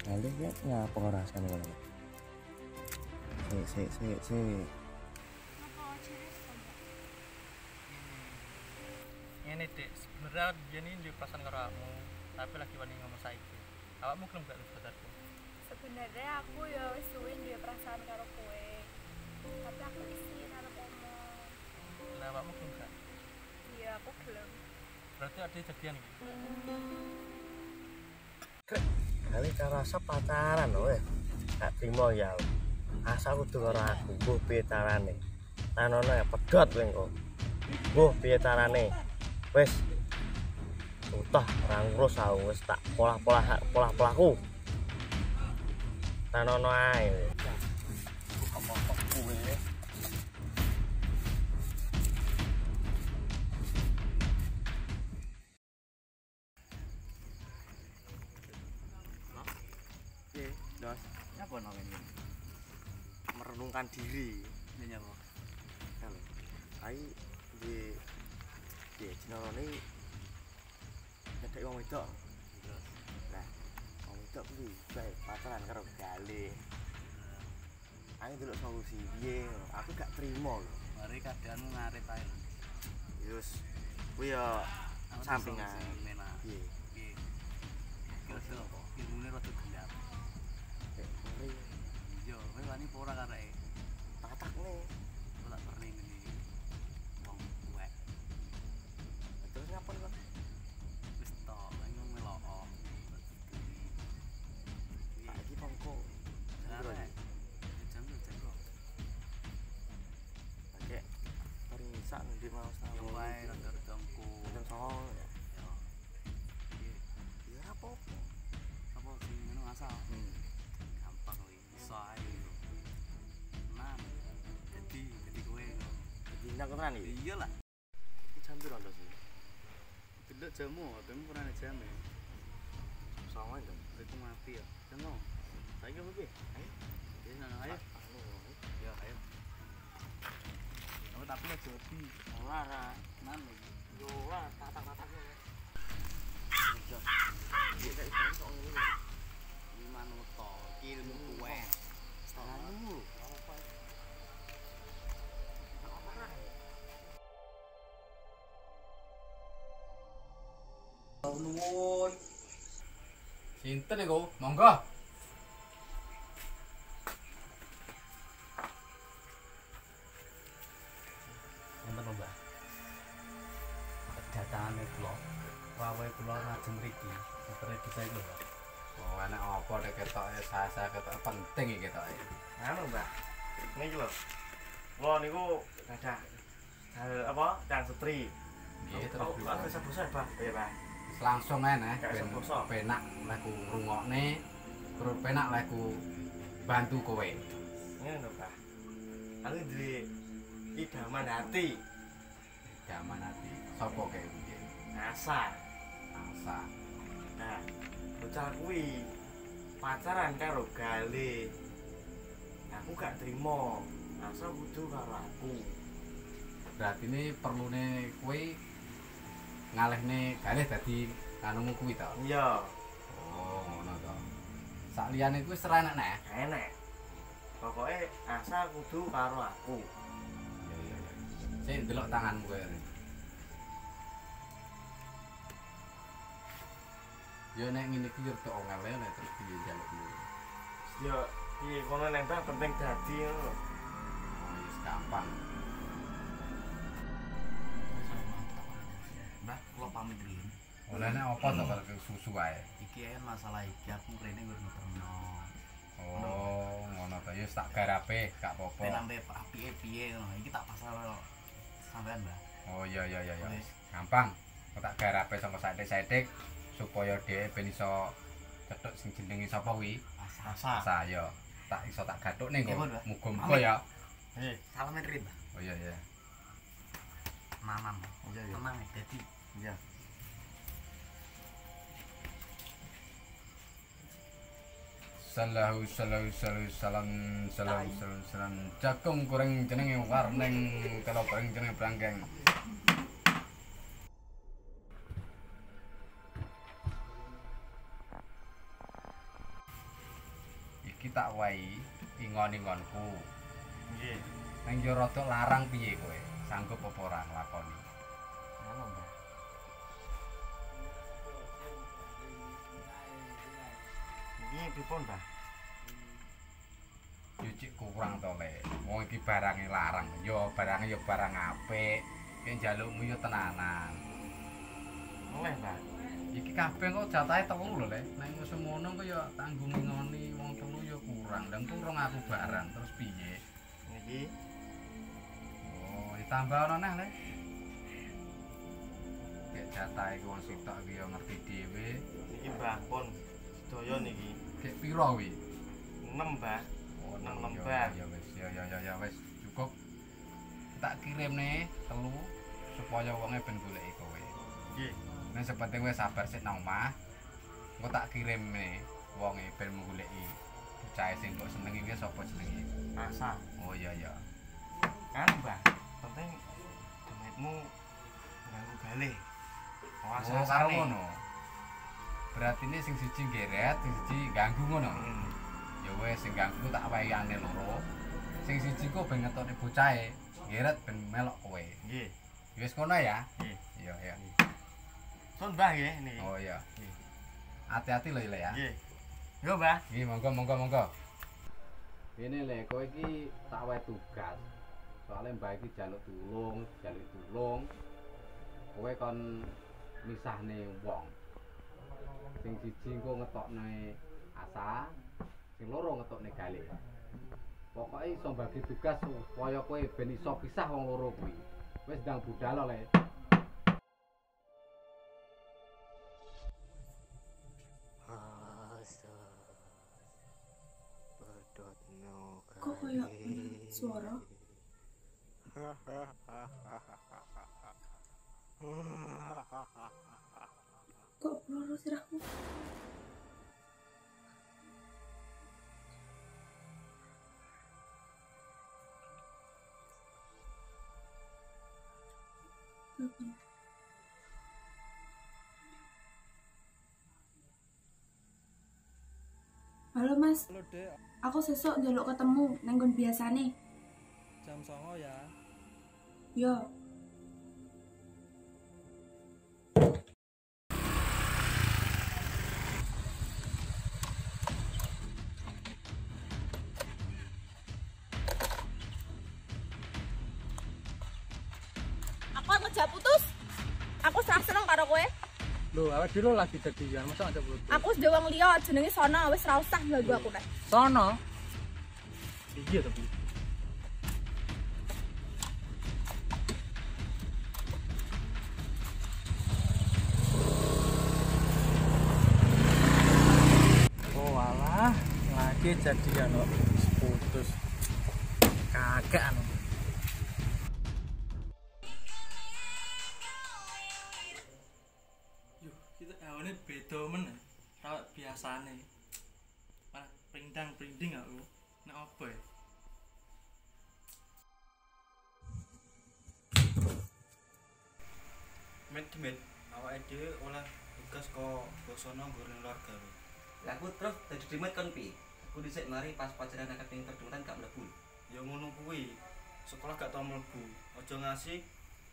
Kali ya ngapa ngerasane ngono. Sik. Ngene Dik, sebenarnya biyen iki duwe perasaan karo awakmu, tapi lagi wani ngomong saiki. Awakmu gelem gak saudaraku? Sebenarnya aku ya wis suwe duwe perasaan karo kowe. Tapi aku isin arep ngomong. Lah awakmu gelem gak? Iya, aku gelem. Berarti ada jadian iki. Kali rasa pacaran loh gak trimo ya. Asa kudu karo aku, mbuh piye carane. Tanono ya pedhot kowe engko. Mbuh piye carane. Wis utah ora ngurus aku wis tak polah-polahku. Tanono ae. Apa kowe? Dos, nyapa nang ngene? Merenungkan diri. Nyapa? Kan. Ai di jenenge nek wong wedok. Lah, wong wedok kuwi bae pacaran karo gale. Ayo delok solusi piye? Aku gak trimo lho. Mari keadaanmu ngarep ae. Yus, kuwi ya sampingan. Piye? Piye? Kira-kira apa? Ilmune rada gelap. Mari Iya, kowe wani apa ora kareke? tatakne. Ora pernah ngene. Wong tuwek. Terus ngapun kok? Wis tok, engko melok. Tak iki pangko. Arek. Jam kok. Oke. Perisak ndi mau Yo wae rada-rada engko. Jam 09.00 ya. Yo. Piye? Ya apa-apa. Apa sing ngono asal? Gampang kuwi. Iso ae. Nah, jadi kowe Dina tenan iki. iya lah. Iki jam piro ndos iki? Delok jamu, HP-mu ora ana jam e. Sama jam. Itu mati ya. Jono. Saiki apa piye? Ayo. Wis ayo. Ya, ayo. Oh, tapi aja di Ora. nan lagi. Yo ora tatak-tatakne. Iya. Iya tak iso kok ngene. Iki manut to, iki ilmu tuwek. Setengahmu. Nuwun. Sinten niku? Monggo. Enten lho, Mbah. Kedatangane kula. Wae kula lajeng mriki. Setere bisa iku lho. Oh, anak apa nek ketoke saya ketok penting iki ketoke. Anu, Mbak. Niki lho. Kula niku gadah apa? Kang Setri. Nggih, terus Aku kan bisa bosan, Pak. Iya, Pak. langsung ae nah Gak iso basa. penak leku ngrungokne, terus penak leku bantu kowe. Ngene lho, Pak. Aku duwe idaman hati. Jaman ati. Sopo kae iki? Asa. Asa. Nah, bocah kuwi pacaran karo gale. Aku gak trimo. Asa kudu karo aku. Berarti ini perlune kowe ngalihne galih dadi anumu kuwi to. Iya, Oh, ngono to. Sak liyane kuwi wis ora enak nah. enek. Pokoke asa kudu karo aku. Iya. Sik delok tanganmu kowe. Yo nek ngene iki yo tok ngale nek terus piye njalukmu. Ya, piye kono nek Mbak penting dadi ngono. Oh, wis gampang. Mbah, kula pamit riyin. Oleh nek apa to karo susu ae. Iki masalah iki aku rene nggur ngeterno. Oh, ngono to. Ya tak garape, gak apa-apa. Ben ampe apike piye ngono. Iki tak pasal sampean, Mbah. Oh iya. Wis. Gampang. Kok tak garape saka saithik-saithik supaya dhewe ben iso cethuk sing jenenge sapa kuwi. Asa. Asa ya. Tak iso tak gathukne Iya, kok. Mbak. Muga-muga ya. Salamen riyin, Mbah. Oh iya. Mamam. Iya. Tenang ya, dadi. Iya. Salam jakung goreng jenenge warneng kalau goreng jenenge branggeng. tak wahi ingon-ingonku. Nggih. Ning yo rada larang piye kowe? Sanggup apa ora nglakoni? Ngono, Mbah. Iki pripun, Mbah? Yo cik kurang to le. Wong iki barange larang. Yo barange yo barang apik. Yen njalukmu yo tenanan. Oleh, Mbah. Iki kabeh kok jatahe telu lho le. Nek wis ngono kok yo tanggung ngoni wong telu yo kurang. Lah kurang aku barang terus piye? Niki Oh, ditambah ono neh le. Kayak jatahe wong sitok iki yo ngerti dhewe. niki Mbah pun sedaya niki. Kayak piro wi? 6, Mbah. Oh, 6 ya, lembar. ya wis cukup. Tak kirim nih telu supaya wonge ben goleki kowe. Nggih. Nek sepenting wis sabar sik nang omah. Engko tak kirim nih wonge ben goleki. Bocah sing mbok senengi kuwi sapa jenenge? Rasa. Oh iya ya. Kan, Mbah. Penting duitmu nganggo galih. Awas Oh karo ngono. Berarti ini sing siji geret, sing siji ganggu ngono. Ya wis sing ganggu tak wayane loro. Sing siji kok ben ngetokne bocahe. Geret ben melok kowe. Nggih. Wis ngono ya? Nggih. Iya ya. Sun, Mbah nggih niki. Oh iya. Nggih. Hati-hati lho ya. Nggih. Yo, Mbah. Nggih, monggo. Ini le, kowe iki tak wae tugas. Soale mbak iki jaluk tulung. Kowe kon misahne wong. Sing siji engko ngetokne asa, sing loro ngetokne galih. Pokoke iso bagi tugas supaya kowe ben iso pisah wong loro kuwi. Wis ndang budal le. Kok kayak suara? Kok peluru sirahku? Halo Mas, Halo Dek, aku sesuk njaluk ketemu nang nggon biasane. jam 09.00 ya. Yo. Aku ngejak putus. Aku sangat seneng karo kowe. Lho, awake dhewe lagi jadian, masa ada putus. Aku wis wong liya jenenge Sono, wis ra usah ganggu aku nek. Sono. Iya tapi. Oh alah, lagi jadian kok putus. Kagak anu. Yuh, kita awalnya beda men, rawat biasane. Malah prindang-prinding aku. Nek apa ya? Met, awake dhewe oleh tugas kok bosono nggur keluarga lho. Lah aku terus dadi dimet kon piye? Aku dhisik mari pas pacaran akad ning perdutan gak mlebu. Ya ngono kuwi. Sekolah gak tau mlebu. Aja ngasih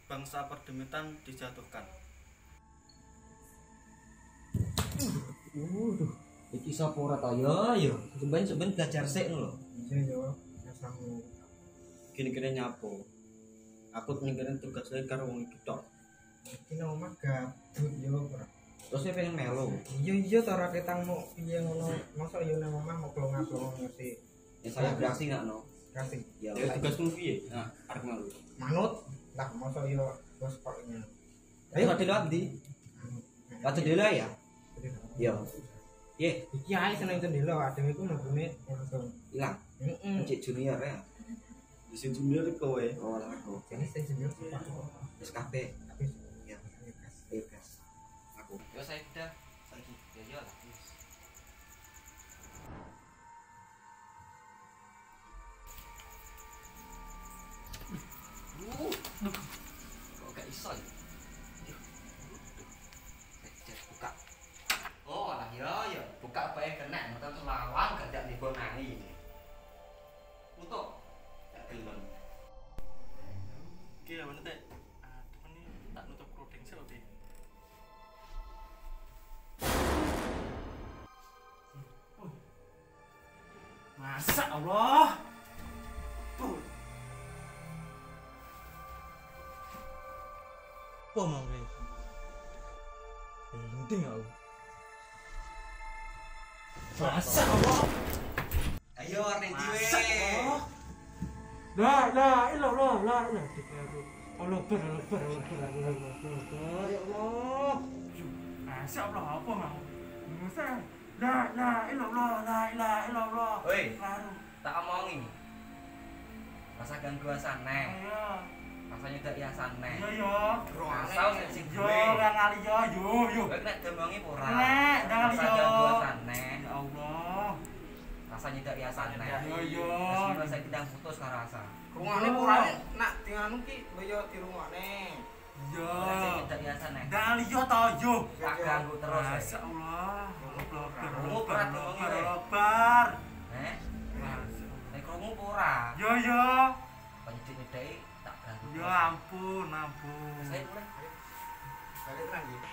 bangsa perdemitan dijatuhkan. Iki sapa ora ta ya? Sampeyan belajar sik ngono lho. Iya yo, biasamu. Kene-kene nyapo. Aku nyengkene tugasnya karo wong iki tok. Iki nang omah gabut yo ora. Terus saya pengen melu. Iya ta ra ketangmu piye ngono. Mosok yo nang omah ngoplong-ngoplong ngerti. Ya saya beraksi gak no? Kasih. Ya Ya tugasmu piye? Nah, arep melu. Manut. Lah mosok yo bos paknya. Ayo kok delok ndi? Kate delok ya? Iya. Ye, Iki ae seneng cendela, adewe iku mlebune langsung. ilang. Heeh. Cek junior ya. Di sing junior kowe. Oh, lah aku. Jadi sing senior siapa? Wis kabeh. Tapi Ya, ayo gas. Aku. Yo saya udah saiki. Ya lah. Kok gak iso ya? Buka. Oh, alah ya. Buka apa yang kena, nonton lawan gak ada nih nangis. mari. Untuk gak gelem. Oke, bener teh. Temen ini tak nutup kerudung sih lebih. Masa Allah. Apa mau gue? Penting aku. Masa Allah. Ayo arek diwe. La ilah. Allah ber. Ya Allah. Masya Allah apa mau? Masa la ilah. Woi, tak omongi. Rasa ganggu asane. Iya. Rasanya tak iasane. Iya. Asal sing Yo duwe. nggak ngali yo. Kowe nek demongi ora. Nek, jangan Rasa yo. ganggu asane. Ya Allah. Rasanya tak iasane. Yo. Wis saya tidak putus karo rasa. Rungane purane nak tinganu ki yo dirungane. Yo. Rasanya tak iasane. Ngali yo to yo. Tak ganggu terus. Masya Allah. Krungu berat ngomongi kowe. Bar. Nek krungu ora. Yo. Penyidik-nyidiki tak ganggu. Ya ampun. Saya mulai. Balik terang iki.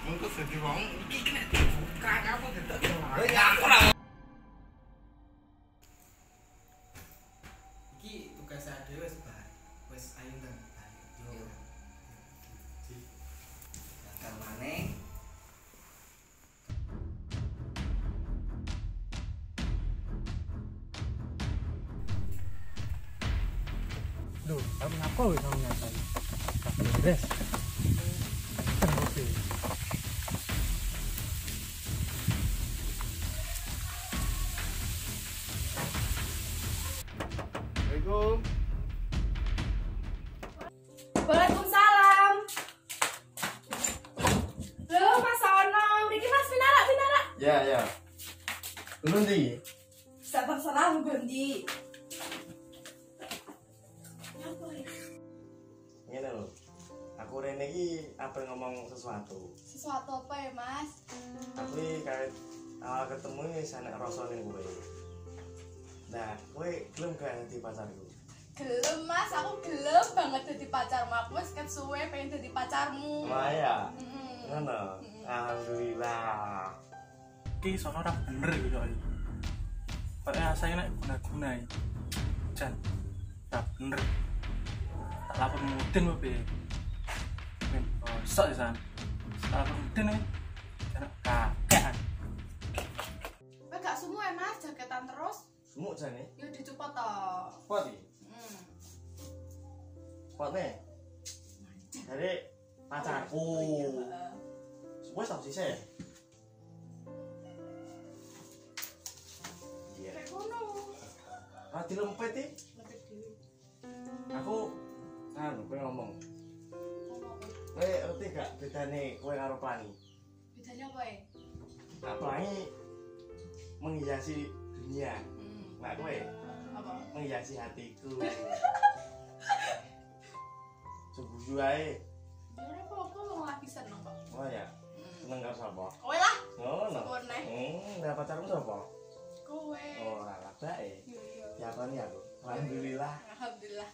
Mengko sedhi wong iki nek dibuka kamu tidak Lho ya aku ora. iki tugas saya dhewe wis ayo ndang. Yo. Kan maneh. Duh, kamu ngapa weh kamu nyatain? Tak beres. Oke. Assalamualaikum. Waalaikumsalam. Loh, Mas Ono, mriki Mas Pinara. Ya. Belum di. Terserah lu ganti. Ngene lho. Aku rene iki apa ngomong sesuatu. Sesuatu apa ya, Mas? Tapi kayak awal ketemu ini sanek rasane kowe. Nah, kowe gelem gak dadi pacarku? Gelem, Mas, aku gelem banget dadi pacarmu. Aku wis kesuwe pengen dadi pacarmu. Maya. Mm. Ngono. Alhamdulillah. Ki sono ora bener iki kok. Padahal saya nek guna-guna iki. Jan. Ora bener. Tak lapor mudin kok piye. Men, sok ya, San. Tak lapor mudin iki. Jangan kakek. Kowe gak sumu ya, Mas, jaketan terus. Semuk jane. Yo dicopot to. Pot iki. Potne. Dari pacarku. Wes tak sisih. Iya. Kayak ngono. Ah dilempet iki. Lepet dhewe. Aku kowe ngomong. Kowe ngerti gak bedane kowe karo pelangi? Bedanya apa ya? Nah, pelangi menghiasi dunia. Nah, kowe Apa? menghiasi hatiku. Sebuju ae. Ya ora apa-apa wong lagi seneng kok. Oh ya. Seneng karo sapa? Kowe lah. Ngono. Sepone. Lah pacarmu sapa? Kowe. Oh, alah bae. Iya. Diakoni aku. Alhamdulillah. Alhamdulillah.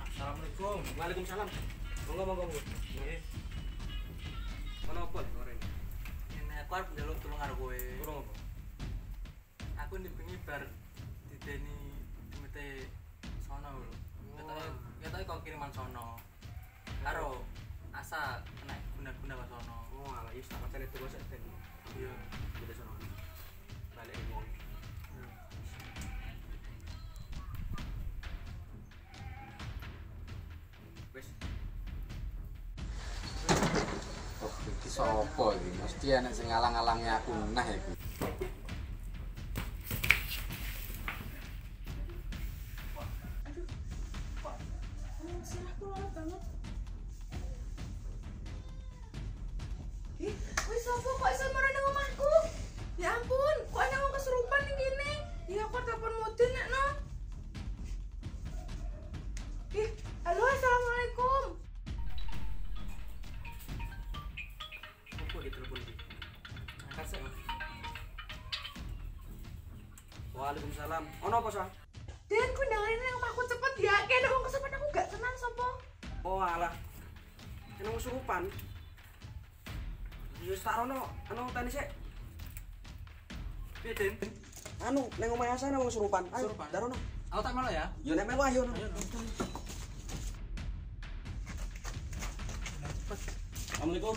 Assalamualaikum. Waalaikumsalam. Monggo. Nggih. Ono apa goreng? Ini aku arep njaluk tulung karo kowe. Kurang apa? Aku ndipingi bar dideni dimete sono lho. Ketoke kok kiriman sono. Karo asa kena guna-guna pas sono. Oh, alah wis tak pacare terus sak ben. Iya. Kita sono. Balik wong. Wis. Oh, iki sapa iki? Mesti enek sing ngalang-alangi aku nah iki. Sirahku lara banget. Wis apa kok iso marah nang omahku? Ya ampun, kok ana wong kesurupan ning kene? Ya aku telepon mudin nek no. Waalaikumsalam. Ono apa, Sa? Den kundangan nang omahku cepet ya. Kene wong kesupen aku gak tenang sapa. Oh alah. Kena kesurupan. Wis tak ono, tani sik. Piye, Den? Anu, neng omahe Asa nang kesurupan. Ayo, Kesurupan? darono. Aku tak malah ya. Yo nek melu ayo. Assalamualaikum.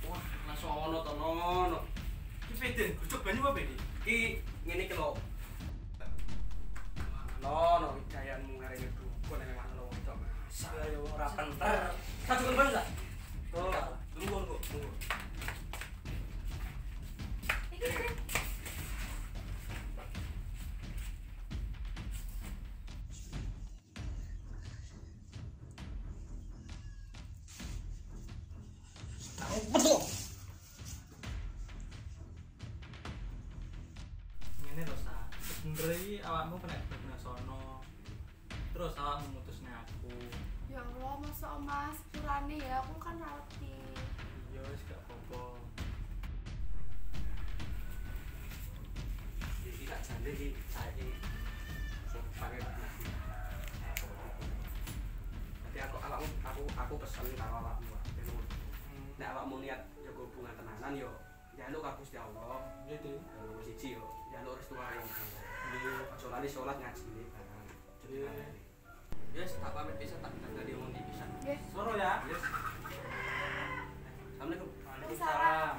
Wah, langsung ono to nono. Ki piye, Den? Gucuk banyu apa iki? Ki ngene iki lho. No, gayaanmu ngarene dukun nek masalah wong itu. Ayo ora penting. Sajukan banyu, Sa. Tuh, tunggu. Iki Den. Betul. Ngene lho, Sa. Sebenernya iki awakmu kena bener sono. Terus awakmu mutusne aku. Ya Allah, masa Mas purane ya, aku kan rati. Ya wis gak apa-apa. Iki tak jane iki saiki pakai nasi. Jadi aku pesen karo awakmu. Nek awakmu niat jaga hubungan tenanan yo njaluk ka Gusti Allah. Nggih, Den. Nomor siji yo njaluk restu karo wong tuwa. Nggih. Aja lali salat ngaji barang. Nggih. Yes, tak pamit pisan tak tadi omong di pisan. Nggih. Soro ya. Yes. Assalamualaikum. Waalaikumsalam.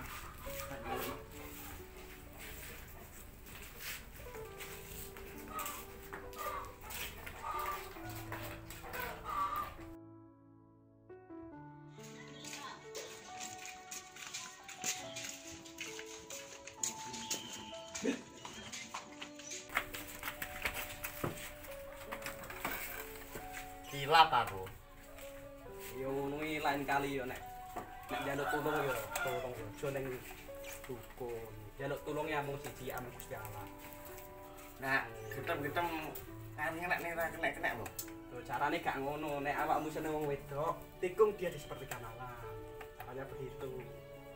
Kilap aku. Yo ngono iki lain kali yo nek njaluk tulung yo aja ning dukun. Njaluk tulung ya mung siji ame Gusti Allah. Nah, getem-getem kan kena nih kena lho. Tuh carane gak ngono, nek awakmu seneng wong wedok, tikung dia di seperti kamalan. Caranya begitu.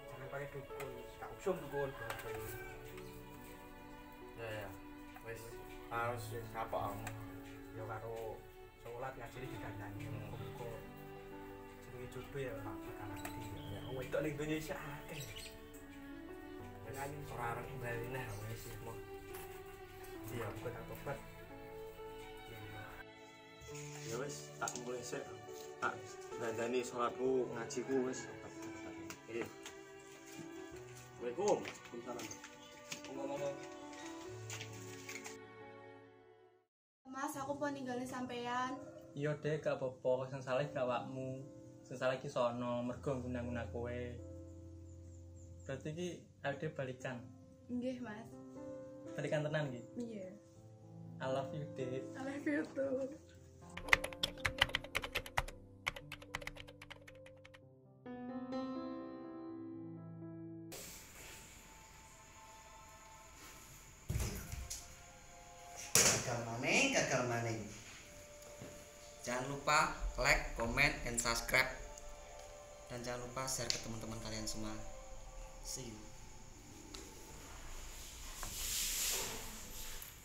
Jangan pakai dukun, gak usum dukun. Ya. Wis harus kapok aku. Yo karo salat ngaji dikandani muga jenenge jodoh ya tak bakalan di. Ya wong wedok ning donya isih akeh. Dengan Ora arep baline wis mau. iya bukan tak tobat. Ya wis tak mulai sik. Tak dandani salatku, ngajiku wis. Nggih. Assalamualaikum. Waalaikumsalam. Ngomong-ngomong Mas, aku mau ninggalin sampean. Iya deh, gak apa-apa, sing salah gak awakmu. Sing salah iki sono, mergo guna-guna kowe. Berarti iki awake balikan. Nggih, Mas. Balikan tenan iki. Iya. I love you, Dek. I love you too. gagal maning. Jangan lupa like, comment, and subscribe. Dan jangan lupa share ke teman-teman kalian semua. See you.